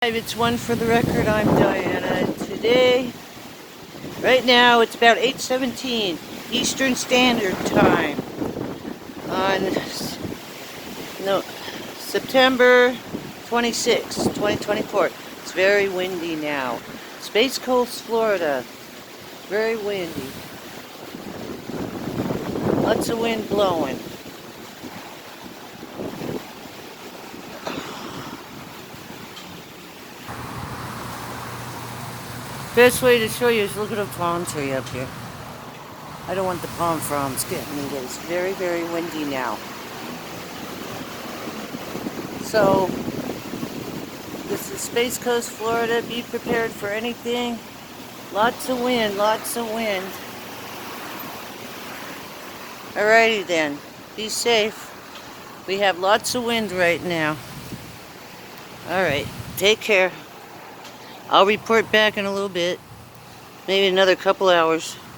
It's one for the record. I'm Diana, and today, right now, it's about 8:17 Eastern Standard Time on September 26, 2024. It's very windy now. Space Coast, Florida. Very windy. Lots of wind blowing. Best way to show you is look at a palm tree up here. I don't want the palm fronds getting me, but it's very, very windy now. So, this is Space Coast, Florida. Be prepared for anything. Lots of wind, lots of wind. Alrighty then, be safe. We have lots of wind right now. Alright, take care. I'll report back in a little bit. Maybe another couple hours.